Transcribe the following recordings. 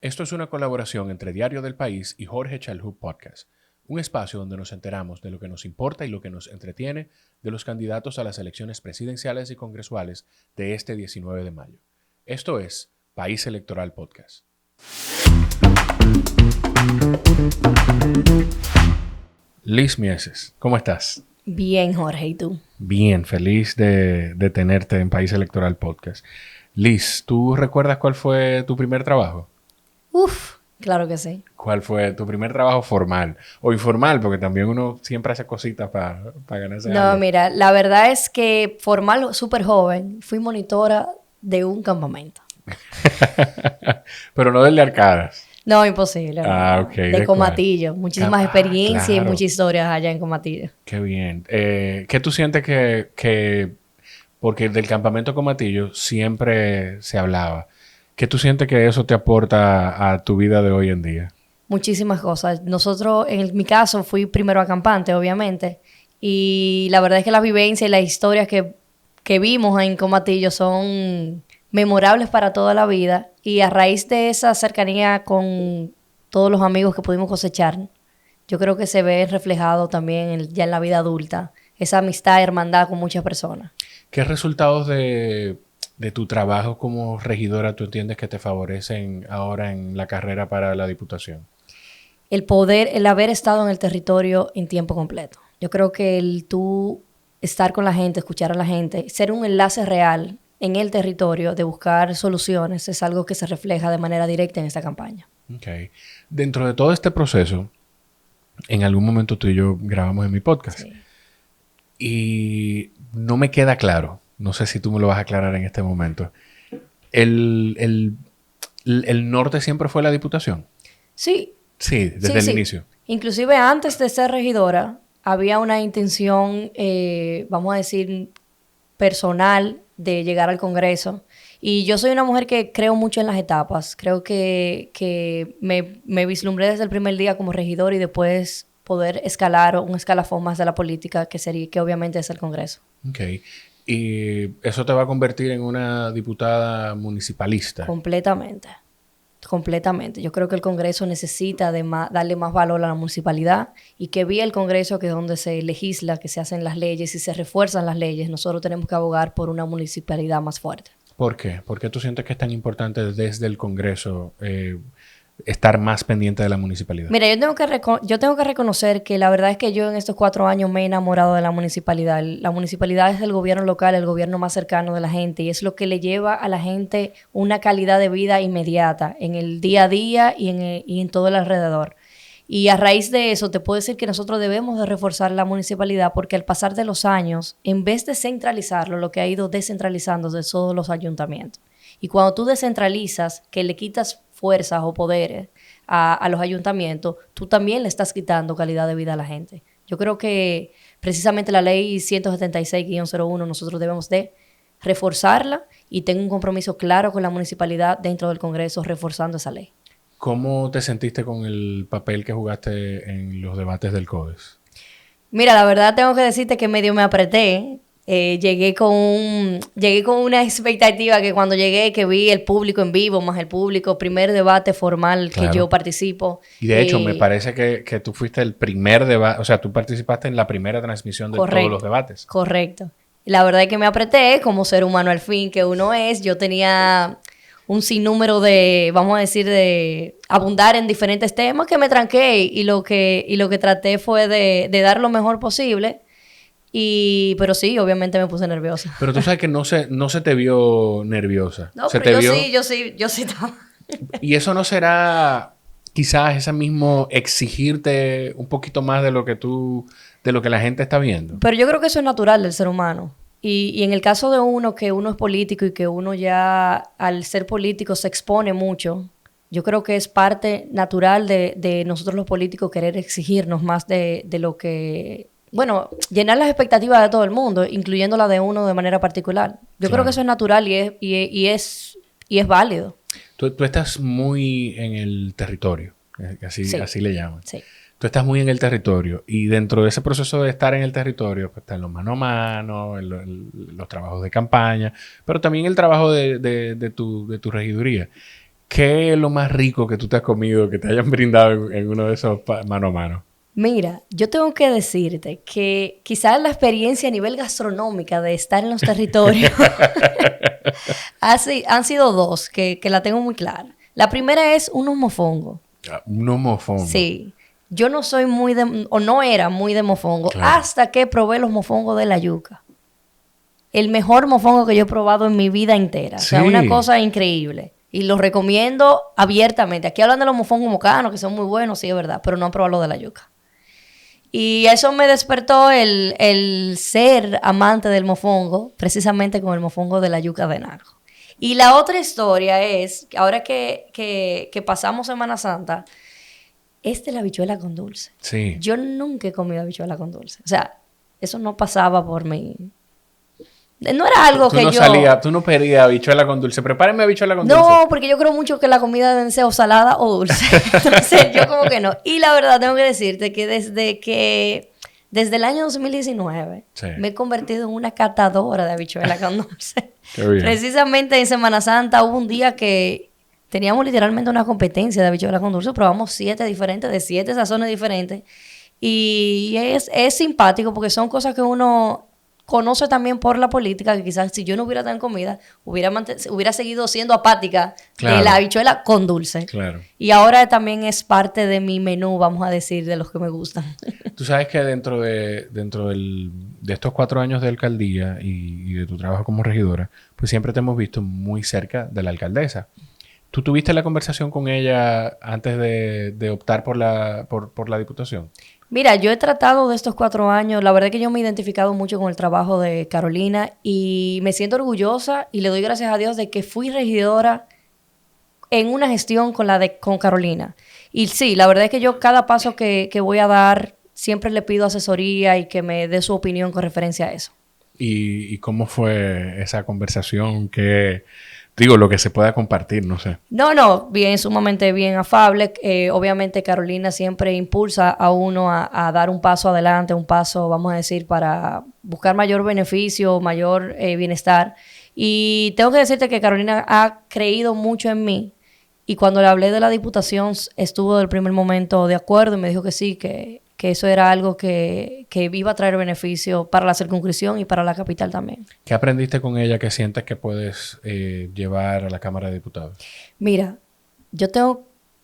Esto es una colaboración entre Diario del País y Jorge Chalhub Podcast, un espacio donde nos enteramos de lo que nos importa y lo que nos entretiene de los candidatos a las elecciones presidenciales y congresuales de este 19 de mayo. Esto es País Electoral Podcast. Liz Mieses, ¿cómo estás? Bien, Jorge, ¿y tú? Bien, feliz de tenerte en País Electoral Podcast. Liz, ¿tú recuerdas cuál fue tu primer trabajo? Claro que sí. ¿Cuál fue tu primer trabajo formal o informal? Porque también uno siempre hace cositas para ganarse No, algo. mira, la verdad es que formal, súper joven, fui monitora de un campamento. Pero no del de Arcadas. No, imposible, no. Ok. De ¿De cuál? Comatillo. Muchísimas experiencias y Claro. muchas historias allá en Comatillo. Qué bien. ¿Qué tú sientes porque del campamento Comatillo siempre se hablaba, ¿qué tú sientes que eso te aporta a tu vida de hoy en día? Muchísimas cosas. Nosotros, en mi caso, fui primero acampante, obviamente. Y la verdad es que las vivencias y las historias que vimos en Comatillo son memorables para toda la vida. Y a raíz de esa cercanía con todos los amigos que pudimos cosechar, yo creo que se ve reflejado también ya en la vida adulta. Esa amistad, hermandad con muchas personas. ¿Qué resultados de tu trabajo como regidora tú entiendes que te favorecen ahora en la carrera para la diputación? El poder, el haber estado en el territorio en tiempo completo. Yo creo que el tú estar con la gente, escuchar a la gente, ser un enlace real en el territorio de buscar soluciones es algo que se refleja de manera directa en esta campaña. Ok. Dentro de todo este proceso, en algún momento tú y yo grabamos en mi podcast. Sí. Y no me queda claro, no sé si tú me lo vas a aclarar en este momento. ¿El norte siempre fue la diputación? Sí, Sí, desde el inicio. Inclusive antes de ser regidora, había una intención, vamos a decir, personal de llegar al Congreso. Y yo soy una mujer que creo mucho en las etapas. Creo que me vislumbré desde el primer día como regidor y después poder escalar un escalafón más de la política, que obviamente es el Congreso. Ok. ¿Y eso te va a convertir en una diputada municipalista? Completamente. Completamente. Yo creo que el Congreso necesita darle más valor a la municipalidad y que vía el Congreso, que es donde se legisla, que se hacen las leyes y se refuerzan las leyes, nosotros tenemos que abogar por una municipalidad más fuerte. ¿Por qué? ¿Por qué tú sientes que es tan importante desde el Congreso estar más pendiente de la municipalidad? Mira, yo tengo que reconocer que la verdad es que yo en estos 4 años me he enamorado de la municipalidad. La municipalidad es el gobierno local, el gobierno más cercano de la gente y es lo que le lleva a la gente una calidad de vida inmediata en el día a día y en todo el alrededor. Y a raíz de eso te puedo decir que nosotros debemos de reforzar la municipalidad porque al pasar de los años, en vez de centralizarlo, lo que ha ido descentralizando de todos los ayuntamientos. Y cuando tú descentralizas, que le quitas fuerzas o poderes a los ayuntamientos, tú también le estás quitando calidad de vida a la gente. Yo creo que precisamente la ley 176-01 nosotros debemos de reforzarla y tengo un compromiso claro con la municipalidad dentro del Congreso reforzando esa ley. ¿Cómo te sentiste con el papel que jugaste en los debates del CODES? Mira, la verdad tengo que decirte que medio me apreté. Llegué con una expectativa que cuando llegué, que vi el público en vivo, más el público, primer debate formal Claro. que yo participo. Y de hecho, me parece que tú fuiste el primer debate, o sea, tú participaste en la primera transmisión de todos los debates. Correcto. La verdad es que me apreté como ser humano al fin que uno es. Yo tenía un sinnúmero de, vamos a decir, de abundar en diferentes temas que me tranqué y lo que traté fue de dar lo mejor posible. Pero sí, obviamente me puse nerviosa. Pero tú sabes que no se te vio nerviosa. No, Se pero te vio... yo sí estaba. Y eso no será quizás ese mismo exigirte un poquito más de lo que la gente está viendo. Pero yo creo que eso es natural del ser humano. Y en el caso de uno, que uno es político y que uno ya al ser político se expone mucho, yo creo que es parte natural de nosotros los políticos querer exigirnos más de lo que... Bueno, llenar las expectativas de todo el mundo, incluyendo la de uno de manera particular. Yo creo que eso es natural y es válido. Tú estás muy en el territorio, así le llaman. Sí. Tú estás muy en el territorio y dentro de ese proceso de estar en el territorio, pues están los mano a mano, los trabajos de campaña, pero también el trabajo de tu regiduría. ¿Qué es lo más rico que tú te has comido, que te hayan brindado en uno de esos mano a mano? Mira, yo tengo que decirte que quizás la experiencia a nivel gastronómica de estar en los territorios han sido dos que la tengo muy clara. La primera es unos mofongos. Un mofongo. Sí. Yo no soy o no era muy de mofongo, Claro. hasta que probé los mofongos de la yuca. El mejor mofongo que yo he probado en mi vida entera. O sea, Sí. una cosa increíble. Y los recomiendo abiertamente. Aquí hablan de los mofongos mocanos, que son muy buenos, sí, es verdad, pero no han probado lo de la yuca. Y eso me despertó el ser amante del mofongo, precisamente con el mofongo de la yuca de Naco. Y la otra historia es, ahora que pasamos Semana Santa, es de la habichuela con dulce. Sí. Yo nunca he comido habichuela con dulce. O sea, eso no pasaba por mí. No era algo Tú que no yo... salías, tú no pedías habichuela con dulce. Prepárenme habichuela con dulce. No, porque yo creo mucho que la comida debe ser o salada o dulce. Entonces, yo como que no. Y la verdad, tengo que decirte que desde el año 2019 Sí. me he convertido en una catadora de habichuela con dulce. Qué bien. Precisamente en Semana Santa hubo un día que teníamos literalmente una competencia de habichuela con dulce. Probamos 7 diferentes, de 7 sazones diferentes. Y es simpático porque son cosas que uno conoce también por la política, que quizás si yo no hubiera tan comida, hubiera seguido siendo apática Claro. de la habichuela con dulce. Claro. Y ahora también es parte de mi menú, vamos a decir, de los que me gustan. Tú sabes que dentro de estos 4 años de alcaldía y de tu trabajo como regidora, pues siempre te hemos visto muy cerca de la alcaldesa. ¿Tú tuviste la conversación con ella antes de optar por la diputación? Mira, yo he tratado de estos 4 años, la verdad es que yo me he identificado mucho con el trabajo de Carolina y me siento orgullosa y le doy gracias a Dios de que fui regidora en una gestión con Carolina. Y sí, la verdad es que yo cada paso que voy a dar siempre le pido asesoría y que me dé su opinión con referencia a eso. ¿Y cómo fue esa conversación? Digo, lo que se pueda compartir, no sé. No, bien, sumamente bien afable. Obviamente Carolina siempre impulsa a uno a dar un paso adelante, un paso, vamos a decir, para buscar mayor beneficio, mayor bienestar. Y tengo que decirte que Carolina ha creído mucho en mí. Y cuando le hablé de la diputación, estuvo del primer momento de acuerdo y me dijo que sí, que eso era algo que iba a traer beneficio para la circunscripción y para la capital también. ¿Qué aprendiste con ella que sientes que puedes llevar a la Cámara de Diputados? Mira,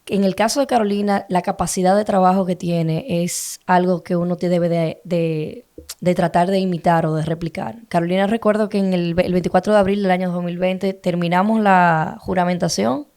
en el caso de Carolina, la capacidad de trabajo que tiene es algo que uno debe de tratar de imitar o de replicar. Carolina, recuerdo que el 24 de abril del año 2020 terminamos la juramentación.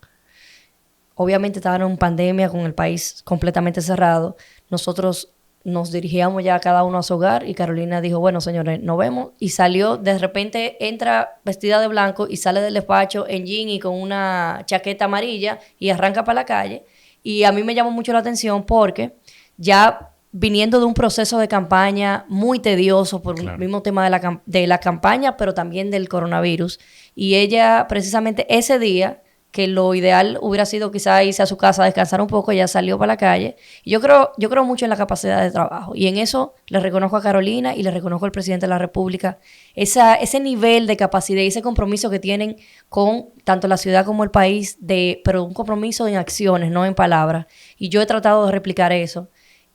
Obviamente estaban en pandemia con el país completamente cerrado. Nosotros nos dirigíamos ya cada uno a su hogar y Carolina dijo, bueno, señores, nos vemos. Y salió, de repente entra vestida de blanco y sale del despacho en jean y con una chaqueta amarilla y arranca para la calle. Y a mí me llamó mucho la atención porque ya viniendo de un proceso de campaña muy tedioso por el mismo tema de la campaña, pero también del coronavirus. Y ella precisamente ese día, que lo ideal hubiera sido quizá irse a su casa a descansar un poco, ella salió para la calle. Y yo creo mucho en la capacidad de trabajo. Y en eso le reconozco a Carolina y le reconozco al presidente de la República ese nivel de capacidad y ese compromiso que tienen con tanto la ciudad como el país, pero un compromiso en acciones, no en palabras. Y yo he tratado de replicar eso.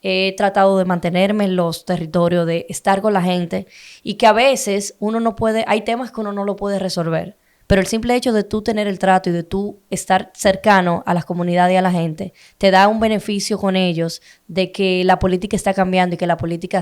He tratado de mantenerme en los territorios, de estar con la gente y que a veces uno no puede, hay temas que uno no lo puede resolver. Pero el simple hecho de tú tener el trato y de tú estar cercano a las comunidades y a la gente, te da un beneficio con ellos de que la política está cambiando y que la política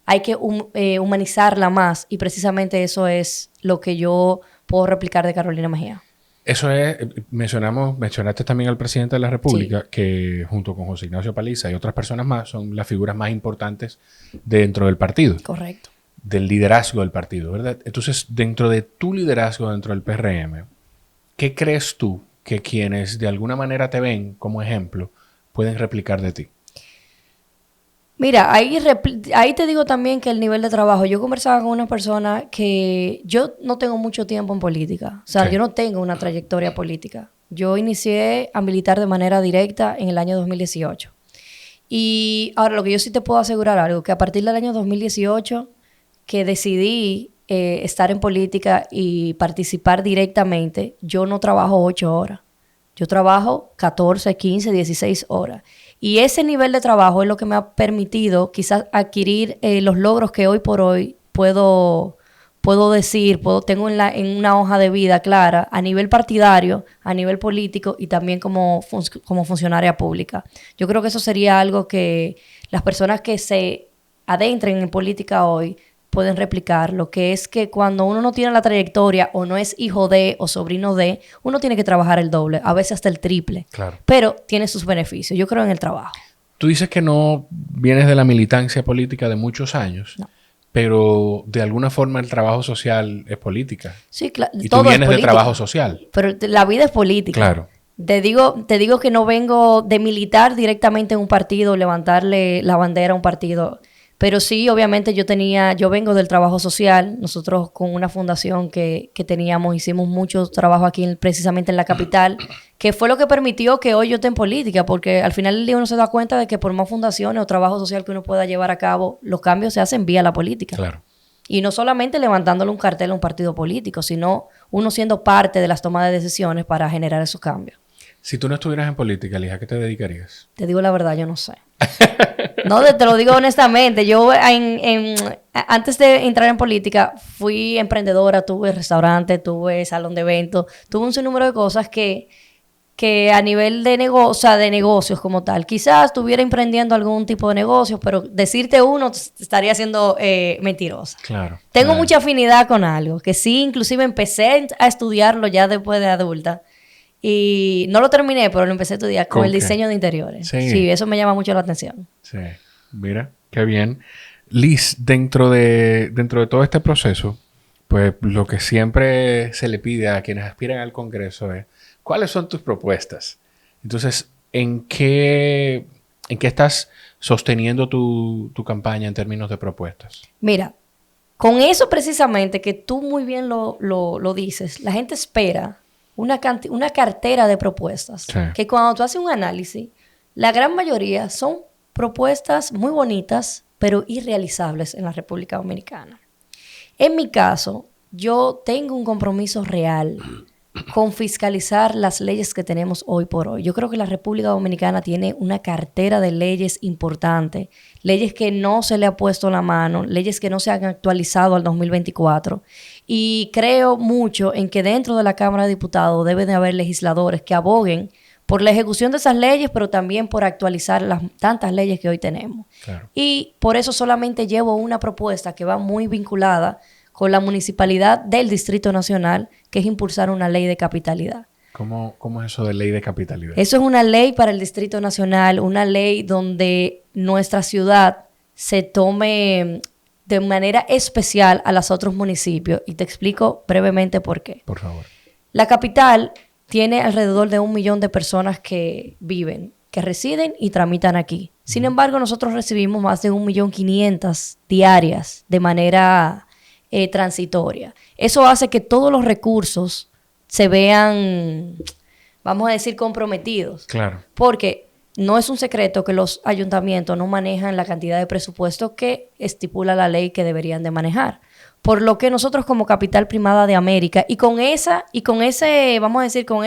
hay que humanizarla más. Y precisamente eso es lo que yo puedo replicar de Carolina Mejía. Eso es, mencionaste también al presidente de la República, sí, que junto con José Ignacio Paliza y otras personas más son las figuras más importantes dentro del partido. Correcto. Del liderazgo del partido, ¿verdad? Entonces, dentro de tu liderazgo dentro del PRM, ¿qué crees tú que quienes de alguna manera te ven como ejemplo pueden replicar de ti? Mira, ahí te digo también que el nivel de trabajo. Yo conversaba con una persona que yo no tengo mucho tiempo en política. O sea, yo no tengo una trayectoria política. Yo inicié a militar de manera directa en el año 2018. Y ahora lo que yo sí te puedo asegurar algo, que a partir del año 2018 que decidí estar en política y participar directamente, yo no trabajo 8 horas. Yo trabajo 14, 15, 16 horas. Y ese nivel de trabajo es lo que me ha permitido quizás adquirir los logros que hoy por hoy puedo decir, tengo en una hoja de vida clara a nivel partidario, a nivel político y también como funcionaria pública. Yo creo que eso sería algo que las personas que se adentren en política hoy pueden replicar, lo que es que cuando uno no tiene la trayectoria o no es hijo de o sobrino de, uno tiene que trabajar el doble, a veces hasta el triple. Claro. Pero tiene sus beneficios. Yo creo en el trabajo. Tú dices que no vienes de la militancia política de muchos años. No. Pero de alguna forma el trabajo social es política. Sí, claro. Y tú vienes de trabajo social. Pero la vida es política. Claro. Te digo que no vengo de militar directamente en un partido, levantarle la bandera a un partido. Pero sí, obviamente yo vengo del trabajo social. Nosotros con una fundación que teníamos, hicimos mucho trabajo aquí precisamente en la capital, que fue lo que permitió que hoy yo esté en política, porque al final del día uno se da cuenta de que por más fundaciones o trabajo social que uno pueda llevar a cabo, los cambios se hacen vía la política. Claro. Y no solamente levantándole un cartel a un partido político, sino uno siendo parte de las tomas de decisiones para generar esos cambios. Si tú no estuvieras en política, Elija, ¿a qué te dedicarías? Te digo la verdad, yo no sé. No, te lo digo honestamente. Yo antes de entrar en política fui emprendedora, tuve restaurante, tuve salón de eventos, tuve un sinnúmero de cosas que a nivel de negocios como tal, quizás estuviera emprendiendo algún tipo de negocio, pero decirte uno estaría siendo mentirosa. Claro. Tengo mucha afinidad con algo, que sí, inclusive empecé a estudiarlo ya después de adulta. Y no lo terminé, pero lo empecé a estudiar con el diseño de interiores. Sí, eso me llama mucho la atención. Sí, mira, qué bien. Liz, dentro de todo este proceso, pues lo que siempre se le pide a quienes aspiran al Congreso es, ¿cuáles son tus propuestas? Entonces, ¿en qué estás sosteniendo tu campaña en términos de propuestas? Mira, con eso precisamente que tú muy bien lo dices, la gente espera una cartera de propuestas. Sí. Que cuando tú haces un análisis, la gran mayoría son propuestas muy bonitas, pero irrealizables en la República Dominicana. En mi caso, yo tengo un compromiso real con fiscalizar las leyes que tenemos hoy por hoy. Yo creo que la República Dominicana tiene una cartera de leyes importante, leyes que no se le ha puesto la mano, leyes que no se han actualizado al 2024. Y creo mucho en que dentro de la Cámara de Diputados debe de haber legisladores que aboguen por la ejecución de esas leyes, pero también por actualizar las tantas leyes que hoy tenemos. Claro. Y por eso solamente llevo una propuesta que va muy vinculada con la municipalidad del Distrito Nacional, que es impulsar una ley de capitalidad. ¿Cómo es eso de ley de capitalidad? Eso es una ley para el Distrito Nacional, una ley donde nuestra ciudad se tome de manera especial a los otros municipios. Y te explico brevemente por qué. Por favor. La capital tiene alrededor de 1 millón de personas que viven, que residen y tramitan aquí. Sin embargo, nosotros recibimos más de 1.500.000 diarias de manera transitoria. Eso hace que todos los recursos se vean, vamos a decir, comprometidos. Claro. Porque no es un secreto que los ayuntamientos no manejan la cantidad de presupuesto que estipula la ley que deberían de manejar. Por lo que nosotros como capital primada de América y con ese, vamos a decir, con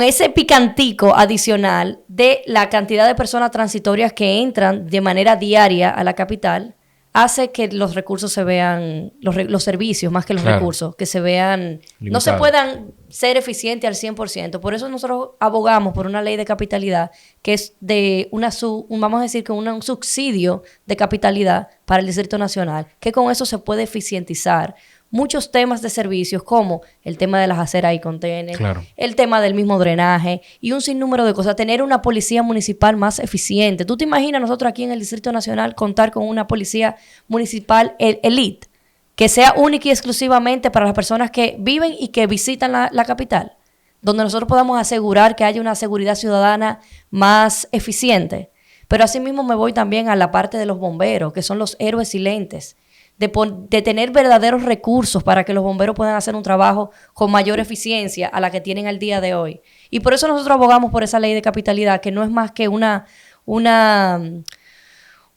ese picantico adicional de la cantidad de personas transitorias que entran de manera diaria a la capital, hace que los recursos se vean, los servicios más que los recursos, que se vean, limitados. No se puedan ser eficientes al 100%. Por eso nosotros abogamos por una ley de capitalidad que es de vamos a decir que un subsidio de capitalidad para el Distrito Nacional, que con eso se puede eficientizar muchos temas de servicios como el tema de las aceras y contenes, claro, el tema del mismo drenaje y un sinnúmero de cosas. Tener una policía municipal más eficiente. ¿Tú te imaginas nosotros aquí en el Distrito Nacional contar con una policía municipal elite que sea única y exclusivamente para las personas que viven y que visitan la capital? Donde nosotros podamos asegurar que haya una seguridad ciudadana más eficiente. Pero asimismo me voy también a la parte de los bomberos, que son los héroes silentes. De tener verdaderos recursos para que los bomberos puedan hacer un trabajo con mayor eficiencia a la que tienen al día de hoy. Y por eso nosotros abogamos por esa ley de capitalidad, que no es más que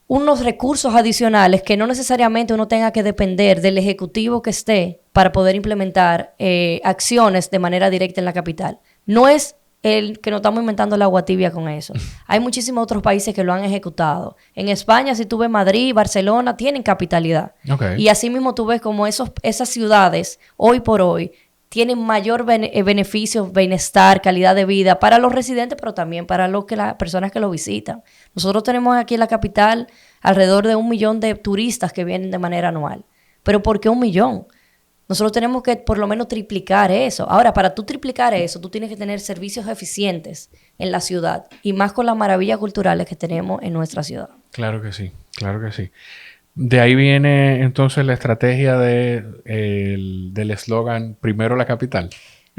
unos recursos adicionales que no necesariamente uno tenga que depender del ejecutivo que esté para poder implementar acciones de manera directa en la capital. No es el que nos estamos inventando el agua tibia con eso. Hay muchísimos otros países que lo han ejecutado. En España, si tú ves Madrid, Barcelona, tienen capitalidad. Okay. Y así mismo tú ves como esas ciudades, hoy por hoy, tienen mayor beneficio, bienestar, calidad de vida para los residentes, pero también para las personas que lo visitan. Nosotros tenemos aquí en la capital alrededor de 1 millón de turistas que vienen de manera anual. ¿Pero por qué 1 millón? Nosotros tenemos que por lo menos triplicar eso. Ahora, para tú triplicar eso, tú tienes que tener servicios eficientes en la ciudad y más con las maravillas culturales que tenemos en nuestra ciudad. Claro que sí, claro que sí. De ahí viene entonces la estrategia del eslogan "Primero la capital".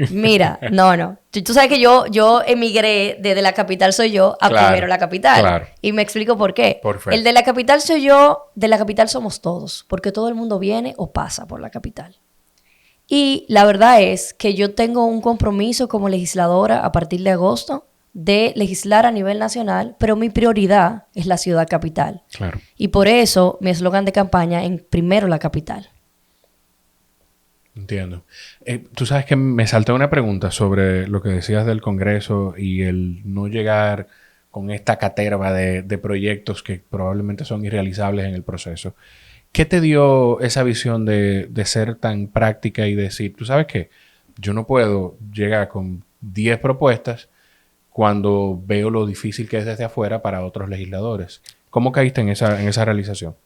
Mira, no. Tú sabes que yo emigré desde la capital soy yo a Primero la capital. Claro. Y me explico por qué. Perfecto. El de la capital soy yo, de la capital somos todos, porque todo el mundo viene o pasa por la capital. Y la verdad es que yo tengo un compromiso como legisladora a partir de agosto de legislar a nivel nacional, pero mi prioridad es la ciudad capital. Claro. Y por eso mi eslogan de campaña en Primero la capital. Entiendo. Tú sabes que me salté una pregunta sobre lo que decías del Congreso y el no llegar con esta caterva de proyectos que probablemente son irrealizables en el proceso. ¿Qué te dio esa visión de ser tan práctica y decir, tú sabes qué, yo no puedo llegar con 10 propuestas cuando veo lo difícil que es desde afuera para otros legisladores? ¿Cómo caíste en esa realización?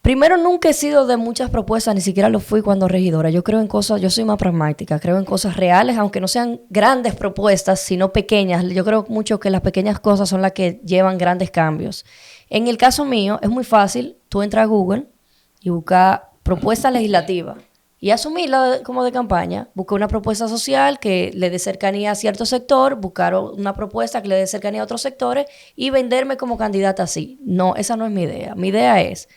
Primero, nunca he sido de muchas propuestas, ni siquiera lo fui cuando regidora. Yo creo en cosas, yo soy más pragmática, creo en cosas reales, aunque no sean grandes propuestas, sino pequeñas. Yo creo mucho que las pequeñas cosas son las que llevan grandes cambios. En el caso mío, es muy fácil, tú entras a Google y buscas propuesta legislativa y asumirla como de campaña. Buscar una propuesta social que le dé cercanía a cierto sector, buscar una propuesta que le dé cercanía a otros sectores y venderme como candidata así. No, esa no es mi idea. Mi idea es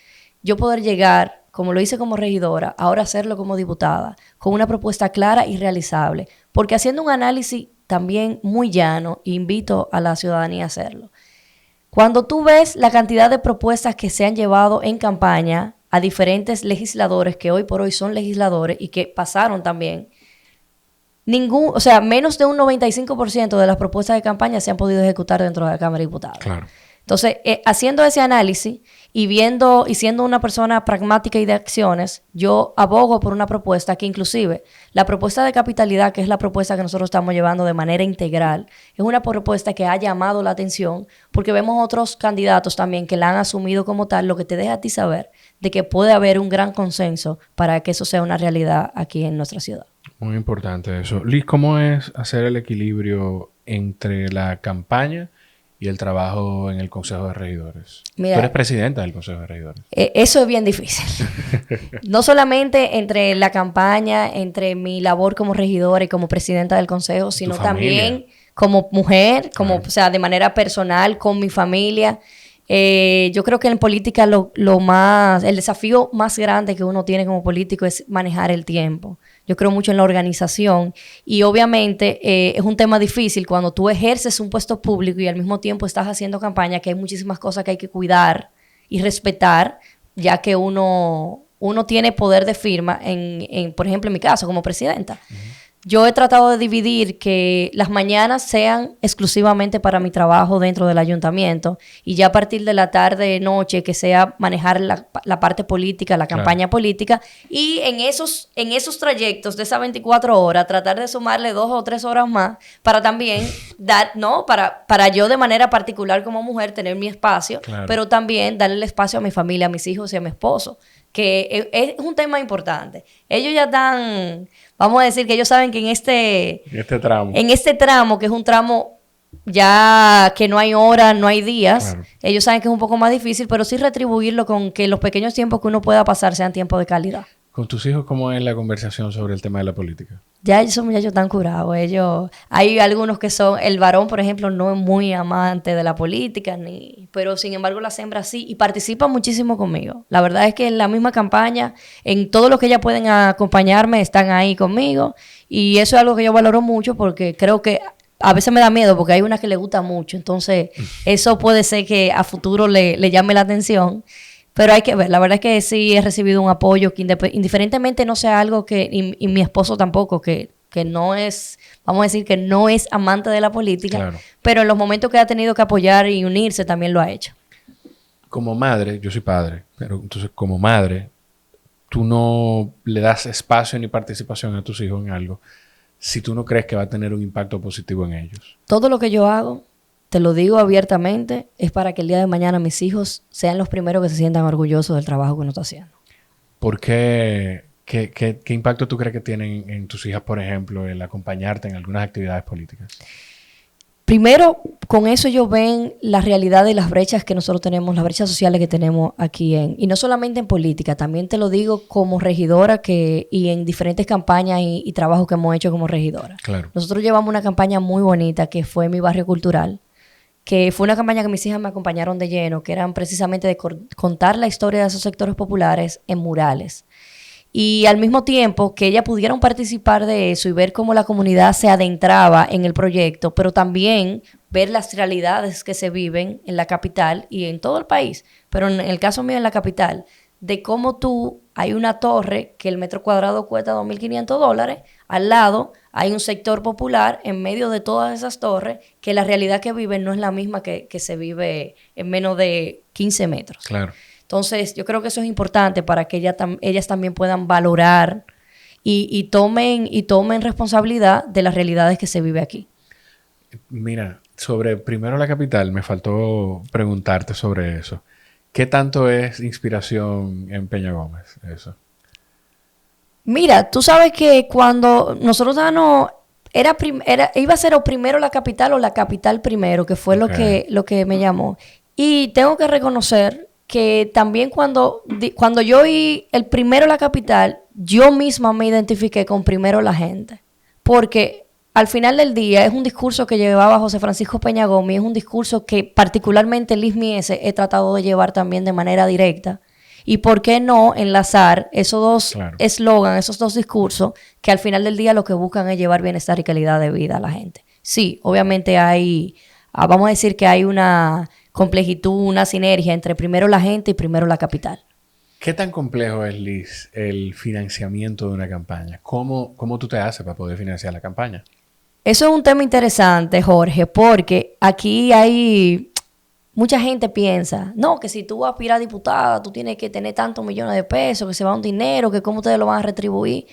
yo poder llegar, como lo hice como regidora, ahora hacerlo como diputada, con una propuesta clara y realizable. Porque haciendo un análisis también muy llano, invito a la ciudadanía a hacerlo. Cuando tú ves la cantidad de propuestas que se han llevado en campaña a diferentes legisladores que hoy por hoy son legisladores y que pasaron también, menos de un 95% de las propuestas de campaña se han podido ejecutar dentro de la Cámara de Diputados. Claro. Entonces, haciendo ese análisis y viendo y siendo una persona pragmática y de acciones, yo abogo por una propuesta que inclusive la propuesta de capitalidad, que es la propuesta que nosotros estamos llevando de manera integral, es una propuesta que ha llamado la atención porque vemos otros candidatos también que la han asumido como tal, lo que te deja a ti saber de que puede haber un gran consenso para que eso sea una realidad aquí en nuestra ciudad. Muy importante eso. Liz, ¿cómo es hacer el equilibrio entre la campaña y el trabajo en el Consejo de Regidores? Mira, tú eres presidenta del Consejo de Regidores. Eso es bien difícil. No solamente entre la campaña, entre mi labor como regidora y como presidenta del Consejo, sino también como mujer, o sea, de manera personal, con mi familia. Yo creo que en política el desafío más grande que uno tiene como político es manejar el tiempo. Yo creo mucho en la organización y obviamente es un tema difícil cuando tú ejerces un puesto público y al mismo tiempo estás haciendo campaña, que hay muchísimas cosas que hay que cuidar y respetar, ya que uno tiene poder de firma, por ejemplo, en mi caso, como presidenta. Uh-huh. Yo he tratado de dividir que las mañanas sean exclusivamente para mi trabajo dentro del ayuntamiento y ya a partir de la tarde, noche, que sea manejar la parte política, la campaña política, y en esos trayectos de esas 24 horas tratar de sumarle 2 o 3 horas más para también para yo de manera particular como mujer tener mi espacio, pero también darle el espacio a mi familia, a mis hijos y a mi esposo, que es un tema importante. Ellos ya están, vamos a decir que ellos saben que en este tramo, que es un tramo ya que no hay horas, no hay días, ellos saben que es un poco más difícil, pero sí retribuirlo con que los pequeños tiempos que uno pueda pasar sean tiempos de calidad. ¿Con tus hijos cómo es la conversación sobre el tema de la política? Ya esos muchachos están curados. Hay algunos que son... El varón, por ejemplo, no es muy amante de la política, pero sin embargo las hembras sí, y participan muchísimo conmigo. La verdad es que en la misma campaña, en todo lo que ellas pueden acompañarme, están ahí conmigo. Y eso es algo que yo valoro mucho porque creo que a veces me da miedo porque hay una que le gusta mucho. Entonces, eso puede ser que a futuro le llame la atención. Pero hay que ver, la verdad es que sí he recibido un apoyo que indiferentemente no sea algo que, y mi esposo tampoco, que no es, vamos a decir que no es amante de la política, claro, pero en los momentos que ha tenido que apoyar y unirse también lo ha hecho. Como madre, yo soy padre, pero entonces como madre, tú no le das espacio ni participación a tus hijos en algo si tú no crees que va a tener un impacto positivo en ellos. Todo lo que yo hago, te lo digo abiertamente, es para que el día de mañana mis hijos sean los primeros que se sientan orgullosos del trabajo que uno está haciendo. ¿Por qué? ¿Qué impacto tú crees que tienen en tus hijas, por ejemplo, el acompañarte en algunas actividades políticas? Primero, con eso ellos ven la realidad de las brechas que nosotros tenemos, las brechas sociales que tenemos aquí y no solamente en política, también te lo digo como regidora y en diferentes campañas y trabajos que hemos hecho como regidora. Claro. Nosotros llevamos una campaña muy bonita que fue Mi Barrio Cultural, que fue una campaña que mis hijas me acompañaron de lleno, que eran precisamente de contar la historia de esos sectores populares en murales. Y al mismo tiempo que ellas pudieron participar de eso y ver cómo la comunidad se adentraba en el proyecto, pero también ver las realidades que se viven en la capital y en todo el país, pero en el caso mío en la capital, de cómo hay una torre que el metro cuadrado cuesta $2,500, al lado hay un sector popular en medio de todas esas torres que la realidad que viven no es la misma que se vive en menos de 15 metros. Claro. Entonces, yo creo que eso es importante para que ellas también puedan valorar y tomen responsabilidad de las realidades que se vive aquí. Mira, sobre primero la capital, me faltó preguntarte sobre eso. ¿Qué tanto es inspiración en Peña Gómez eso? Mira, tú sabes que cuando nosotros iba a ser o primero la capital o la capital primero, que fue lo que me llamó. Y tengo que reconocer que también cuando yo oí el primero la capital, yo misma me identifiqué con primero la gente. Porque al final del día es un discurso que llevaba José Francisco Peña Gómez, es un discurso que particularmente Liz Miese he tratado de llevar también de manera directa. Y por qué no enlazar esos dos eslogans, esos dos discursos, que al final del día lo que buscan es llevar bienestar y calidad de vida a la gente. Sí, obviamente vamos a decir que hay una complejitud, una sinergia entre primero la gente y primero la capital. ¿Qué tan complejo es, Liz, el financiamiento de una campaña? ¿Cómo tú te haces para poder financiar la campaña? Eso es un tema interesante, Jorge, porque aquí mucha gente piensa, no, que si tú vas a aspirar a diputada, tú tienes que tener tantos millones de pesos, que se va un dinero, que cómo ustedes lo van a retribuir.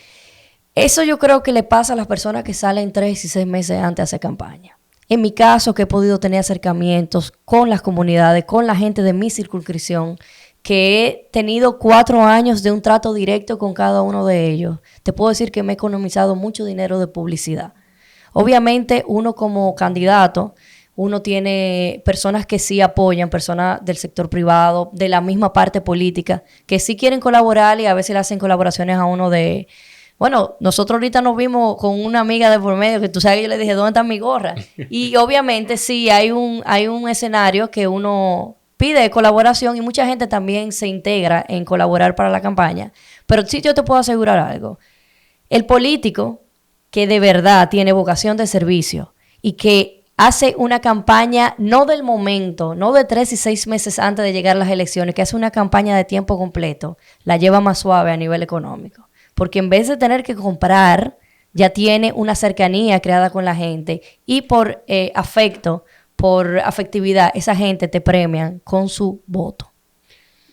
Eso yo creo que le pasa a las personas que salen 3 y 6 meses antes de hacer campaña. En mi caso, que he podido tener acercamientos con las comunidades, con la gente de mi circunscripción, que he tenido 4 años de un trato directo con cada uno de ellos, te puedo decir que me he economizado mucho dinero de publicidad. Obviamente, uno como candidato, uno tiene personas que sí apoyan, personas del sector privado, de la misma parte política, que sí quieren colaborar y a veces le hacen colaboraciones a uno de... Bueno, nosotros ahorita nos vimos con una amiga de por medio que tú sabes que yo le dije, ¿dónde está mi gorra? Y obviamente sí, hay un escenario que uno pide colaboración y mucha gente también se integra en colaborar para la campaña. Pero sí yo te puedo asegurar algo. El político que de verdad tiene vocación de servicio y que hace una campaña no del momento, no de 3 y 6 meses antes de llegar a las elecciones, que hace una campaña de tiempo completo, la lleva más suave a nivel económico. Porque en vez de tener que comprar, ya tiene una cercanía creada con la gente y por afecto, por afectividad, esa gente te premian con su voto.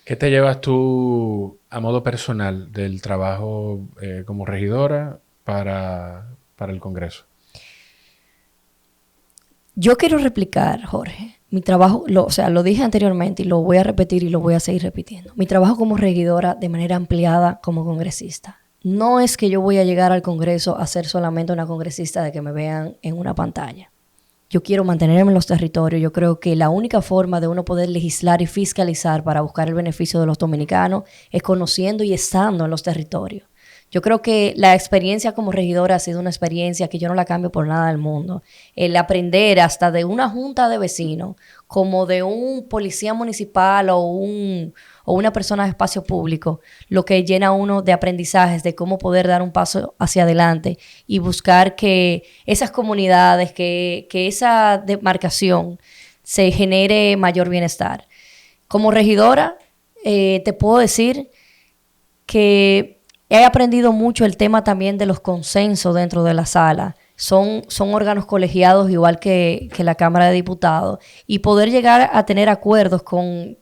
¿Qué te llevas tú a modo personal del trabajo como regidora para el Congreso? Yo quiero replicar, Jorge, mi trabajo, lo dije anteriormente y lo voy a repetir y lo voy a seguir repitiendo. Mi trabajo como regidora de manera ampliada como congresista. No es que yo voy a llegar al Congreso a ser solamente una congresista de que me vean en una pantalla. Yo quiero mantenerme en los territorios. Yo creo que la única forma de uno poder legislar y fiscalizar para buscar el beneficio de los dominicanos es conociendo y estando en los territorios. Yo creo que la experiencia como regidora ha sido una experiencia que yo no la cambio por nada del mundo. El aprender hasta de una junta de vecinos, como de un policía municipal o una persona de espacio público, lo que llena a uno de aprendizajes de cómo poder dar un paso hacia adelante y buscar que esas comunidades, que esa demarcación se genere mayor bienestar. Como regidora, te puedo decir que he aprendido mucho el tema también de los consensos dentro de la sala. Son órganos colegiados igual que la Cámara de Diputados, y poder llegar a tener acuerdos con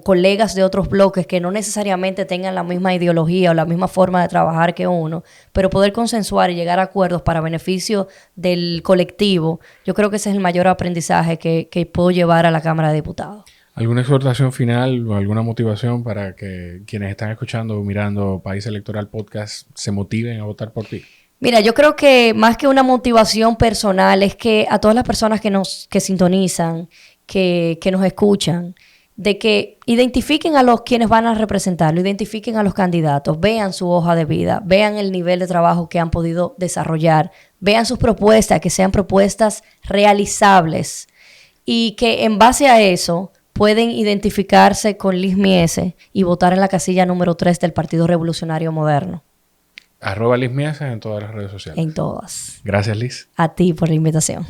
colegas de otros bloques que no necesariamente tengan la misma ideología o la misma forma de trabajar que uno, pero poder consensuar y llegar a acuerdos para beneficio del colectivo, yo creo que ese es el mayor aprendizaje que puedo llevar a la Cámara de Diputados. ¿Alguna exhortación final o alguna motivación para que quienes están escuchando o mirando País Electoral Podcast se motiven a votar por ti? Mira, yo creo que más que una motivación personal es que a todas las personas que sintonizan, que nos escuchan, de que identifiquen a los quienes van a representarlo, identifiquen a los candidatos, vean su hoja de vida, vean el nivel de trabajo que han podido desarrollar, vean sus propuestas, que sean propuestas realizables, y que en base a eso pueden identificarse con Liz Miese y votar en la casilla número 3 del Partido Revolucionario Moderno. @Liz Miese en todas las redes sociales. En todas. Gracias, Liz. A ti por la invitación.